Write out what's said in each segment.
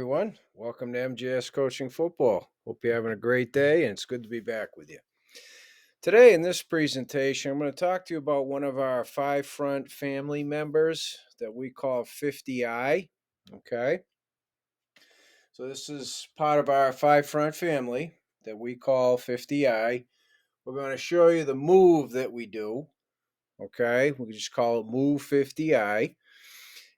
Everyone. Welcome to MJS Coaching Football. Hope you're having a great day and it's good to be back with you. Today, in this presentation, I'm going to talk to you about one of our five front family members that we call 50i. Okay. So, this is part of our five front family that we call 50i. We're going to show you the move that we do. Okay. We just call it Move 50i.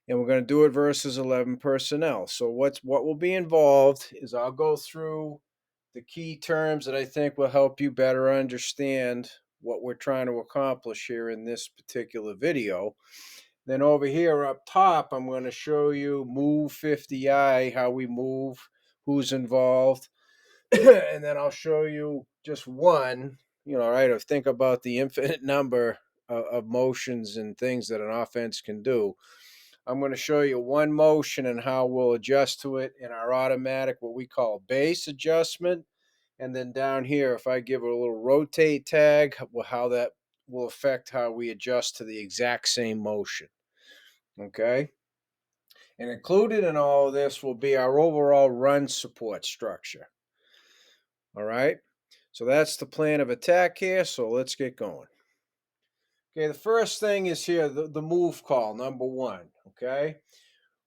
And we're going to do it versus 11 personnel. So what will be involved is I'll go through the key terms that I think will help you better understand what we're trying to accomplish here in this particular video. Then over here up top, I'm going to show you Move 50i, how we move, who's involved, and then I'll show you just one, right? Think about the infinite number of motions and things that an offense can do. I'm going to show you one motion and how we'll adjust to it in our automatic, what we call base adjustment. And then down here, if I give it a little rotate tag, how that will affect how we adjust to the exact same motion. Okay. And included in all of this will be our overall run support structure. All right. So that's the plan of attack here. So let's get going. Okay. The first thing is here, the move call, number one. Okay.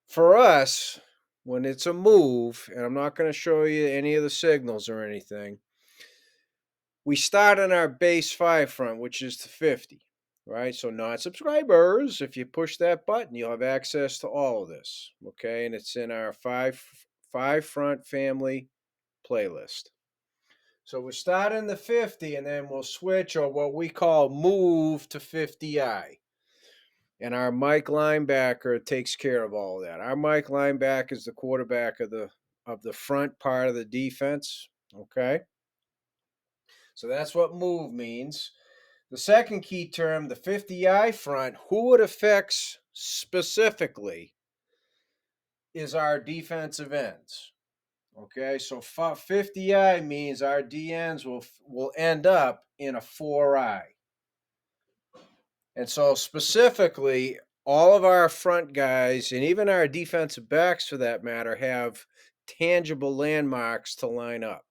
For us, when it's a move, and I'm not going to show you any of the signals or anything, we start on our base five front, which is the 50, right? So, non subscribers, if you push that button, you'll have access to all of this, okay? And it's in our five front family playlist. So, we start in the 50 and then we'll switch or what we call move to 50i. And our Mike linebacker takes care of all of that. Our Mike linebacker is the quarterback of the front part of the defense. Okay. So that's what move means. The second key term, the 50i front, who it affects specifically is our defensive ends. Okay, so 50i means our DNs will end up in a 4i. And so specifically, all of our front guys and even our defensive backs for that matter have tangible landmarks to line up.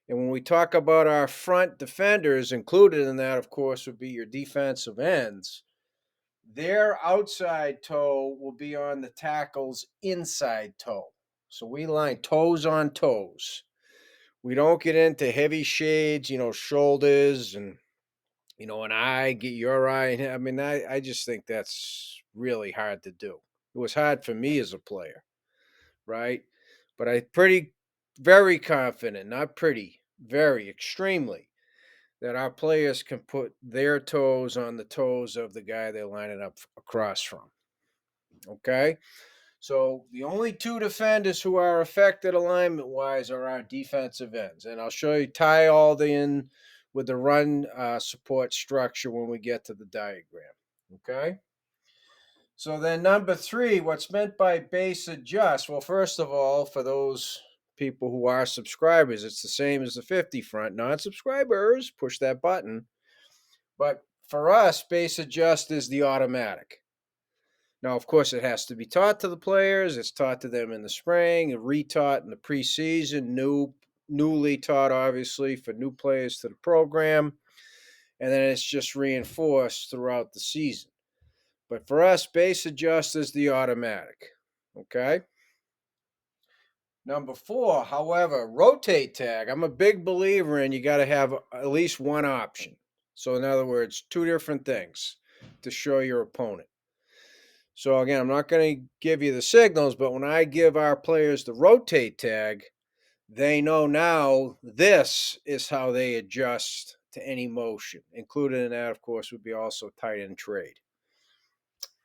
And when we talk about our front defenders, included in that, of course, would be your defensive ends. Their outside toe will be on the tackle's inside toe. So we line toes on toes. We don't get into heavy shades, shoulders and an eye, get your eye. I mean, I just think that's really hard to do. It was hard for me as a player, right? But very confident, not pretty, very, extremely, that our players can put their toes on the toes of the guy they're lining up across from. Okay? So the only two defenders who are affected alignment wise are our defensive ends. And I'll show you, tie all in with the run support structure when we get to the diagram. Okay. So then number three, what's meant by base adjust? Well, first of all, for those people who are subscribers, it's the same as the 50 front. Non-subscribers, push that button. But for us, base adjust is the automatic. Now, of course, it has to be taught to the players. It's taught to them in the spring and retaught in the preseason, newly taught, obviously, for new players to the program. And then it's just reinforced throughout the season. But for us, base adjust is the automatic. Okay. Number four, however, rotate tag. I'm a big believer in you got to have at least one option. So, in other words, two different things to show your opponent. So again, I'm not going to give you the signals, but when I give our players the rotate tag, they know now this is how they adjust to any motion. Included in that, of course, would be also tight end trade.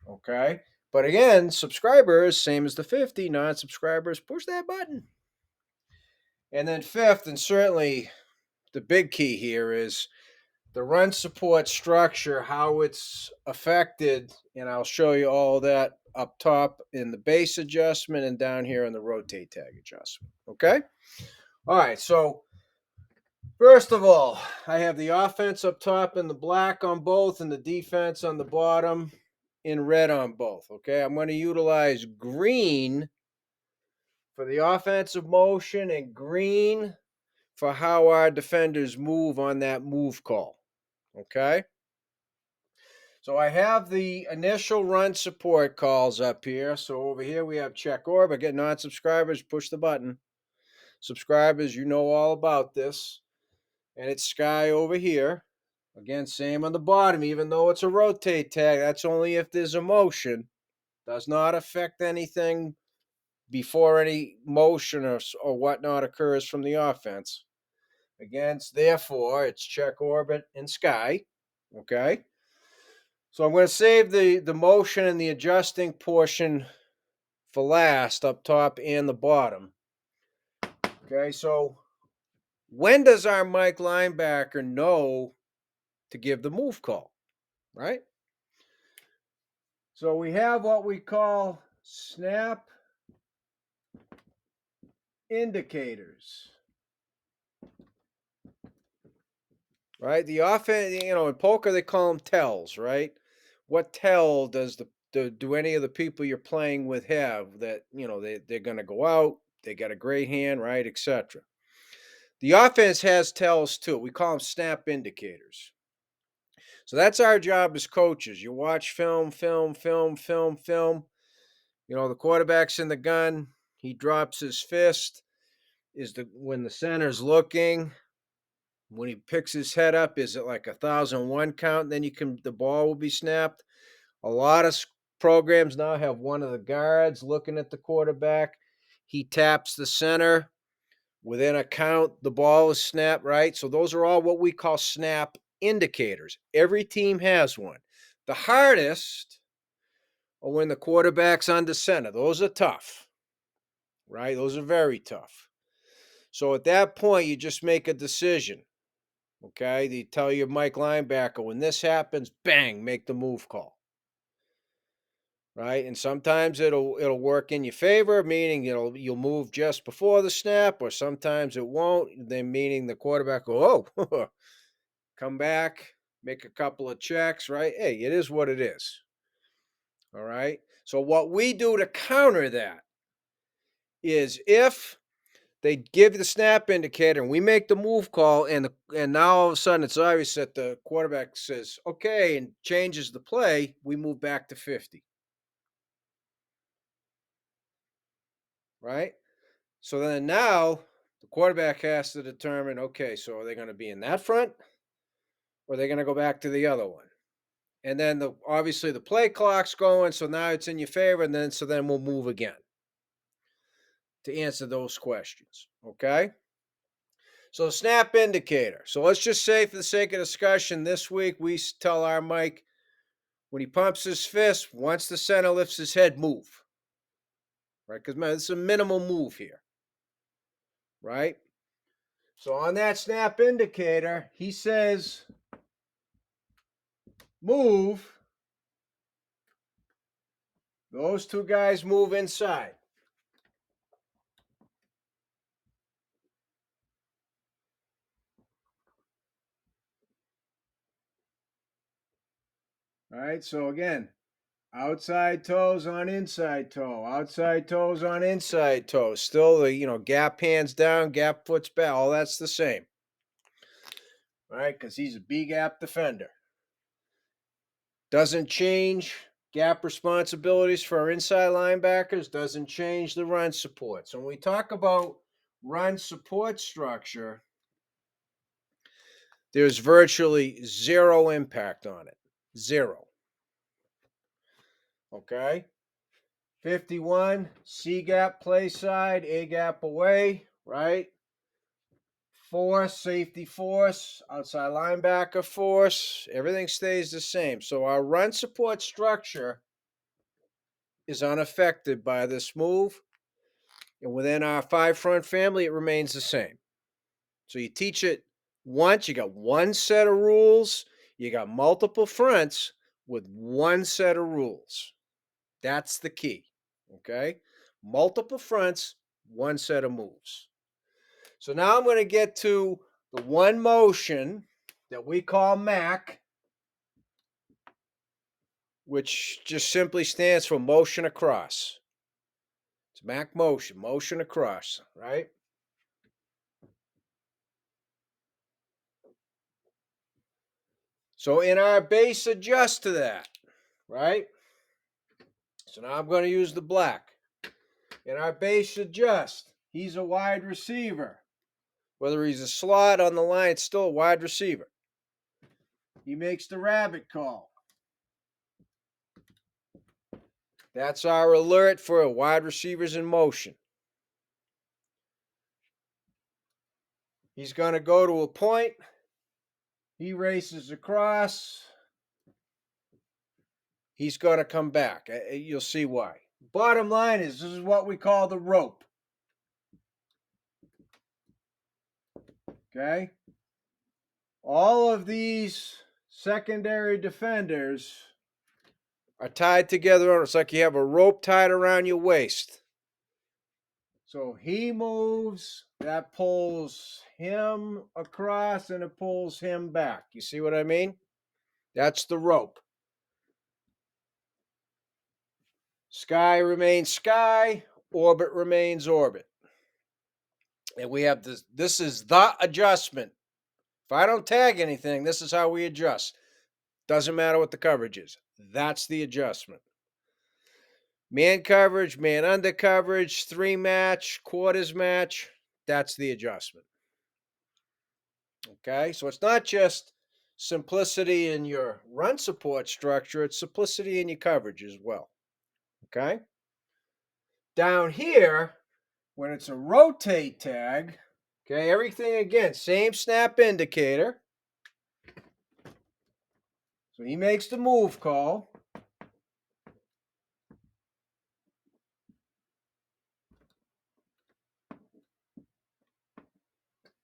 Okay. But again, subscribers, same as the 50, non-subscribers, push that button. And then fifth, and certainly the big key here is the run support structure, how it's affected, and I'll show you all that up top in the base adjustment and down here in the rotate tag adjustment. Okay? All right, so first of all, I have the offense up top in the black on both and the defense on the bottom in red on both. Okay, I'm going to utilize green for the offensive motion, and green for how our defenders move on that move call. Okay? So I have the initial run support calls up here. So over here we have check orbit. Get non-subscribers, push the button. Subscribers, you know all about this. And it's sky over here. Again, same on the bottom, even though it's a rotate tag, that's only if there's a motion. Does not affect anything before any motion or whatnot occurs from the offense. Again, therefore, it's check orbit and sky. Okay. So I'm going to save the motion and the adjusting portion for last, up top and the bottom. Okay, so when does our Mike linebacker know to give the move call, right? So we have what we call snap indicators, right? The offense, in poker they call them tells, right? What tell does do any of the people you're playing with have that they're going to go out, they got a great hand, right, etc. The offense has tells too. We call them snap indicators. So that's our job as coaches. You watch film, film, film, film, film. The quarterback's in the gun. He drops his fist. When the center's looking. When he picks his head up, is it like 1,001 count? Then the ball will be snapped. A lot of programs now have one of the guards looking at the quarterback. He taps the center. Within a count, the ball is snapped, right? So those are all what we call snap indicators. Every team has one. The hardest are when the quarterback's under center. Those are tough, right? Those are very tough. So at that point, you just make a decision. Okay, they tell your Mike linebacker, when this happens, bang, make the move call. Right? And sometimes it'll work in your favor, meaning you'll move just before the snap, or sometimes it won't, then meaning the quarterback will, oh, come back, make a couple of checks, right? Hey, it is what it is. All right. So what we do to counter that is if they give the snap indicator and we make the move call, and now all of a sudden it's obvious that the quarterback says okay and changes the play, we move back to 50. Right? So then now the quarterback has to determine, okay, so are they going to be in that front or are they going to go back to the other one? And then obviously the play clock's going, so now it's in your favor, and then we'll move again to answer those questions. Okay? So snap indicator. So let's just say, for the sake of discussion, this week we tell our Mike, when he pumps his fist, once the center lifts his head, move. Right? Because it's a minimal move here. Right? So on that snap indicator, he says, move. Those two guys move inside. All right, so again, outside toes on inside toe, outside toes on inside toe. Still the, gap hands down, gap foot's back, all that's the same. All right, because he's a B gap defender. Doesn't change gap responsibilities for our inside linebackers, doesn't change the run support. So when we talk about run support structure, there's virtually zero impact on it. Zero. Okay? 51, C gap play side, A gap away, right? Force, safety force, outside linebacker force, everything stays the same. So our run support structure is unaffected by this move. And within our five front family, it remains the same. So you teach it once, you got one set of rules, you got multiple fronts with one set of rules. That's the key. Okay? Multiple fronts, one set of moves. So now I'm going to get to the one motion that we call MAC, which just simply stands for motion across. It's Mac motion, motion across, right? So in our base adjust to that, right? So now I'm going to use the black. In our base adjust, he's a wide receiver. Whether he's a slot on the line, it's still a wide receiver. He makes the rabbit call. That's our alert for wide receivers in motion. He's going to go to a point. He races across. He's going to come back. You'll see why. Bottom line is, this is what we call the rope. Okay? All of these secondary defenders are tied together. It's like you have a rope tied around your waist. So he moves, that pulls him across, and it pulls him back. You see what I mean? That's the rope. Sky remains sky, orbit remains orbit. And we have this. This is the adjustment. If I don't tag anything, this is how we adjust. Doesn't matter what the coverage is. That's the adjustment. Man coverage, man under coverage, 3 match, quarters match. That's the adjustment. Okay, so it's not just simplicity in your run support structure, it's simplicity in your coverage as well. Okay, down here, when it's a rotate tag, okay, everything again, same snap indicator. So he makes the move call.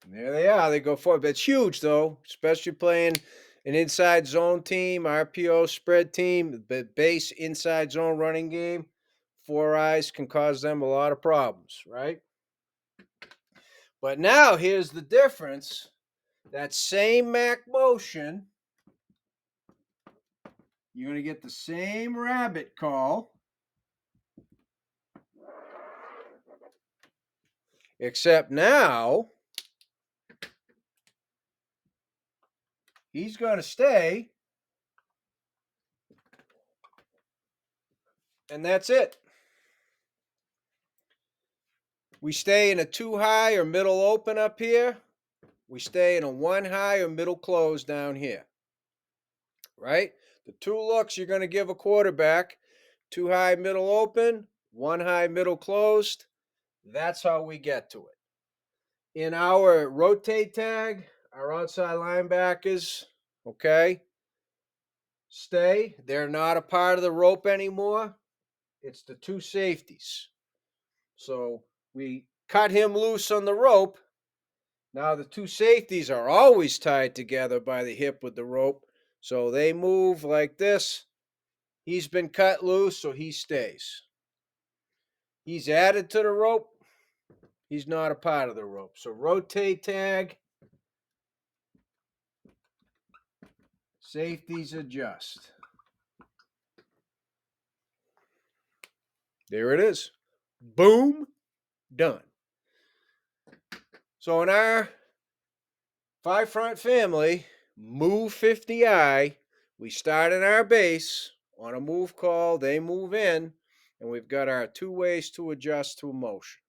And there they are. They go forward. It's huge, though, especially playing an inside zone team, RPO spread team, the base inside zone running game. 4 eyes can cause them a lot of problems, right? But now here's the difference. That same Mac motion, you're going to get the same rabbit call, except now he's going to stay, and that's it. We stay in a 2 high or middle open up here. We stay in a 1 high or middle close down here, right? The 2 looks you're going to give a quarterback, 2 high, middle open, 1 high, middle closed. That's how we get to it. In our rotate tag, our outside linebackers, okay, stay. They're not a part of the rope anymore. It's the 2 safeties. So we cut him loose on the rope. Now the 2 safeties are always tied together by the hip with the rope. So they move like this. He's been cut loose, so he stays. He's added to the rope. He's not a part of the rope. So rotate tag. Safeties adjust. There it is. Boom. Done. So in our 5 front family, move 50I, we start in our base on a move call, they move in, and we've got our 2 ways to adjust to a motion.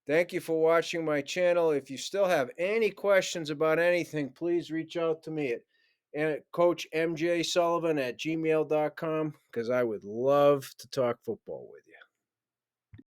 Thank you for watching my channel. If you still have any questions about anything, please reach out to me at Coach MJ Sullivan at gmail.com, because I would love to talk football with you.